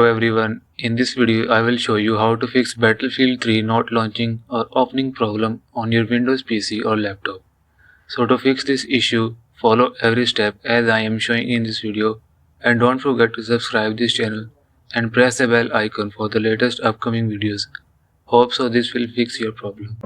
Hello everyone, in this video I will show you how to fix Battlefield 3 not launching or opening problem on your Windows PC or laptop. So to fix this issue, follow every step as I am showing in this video, and don't forget to subscribe this channel and press the bell icon for the latest upcoming videos. Hope so this will fix your problem.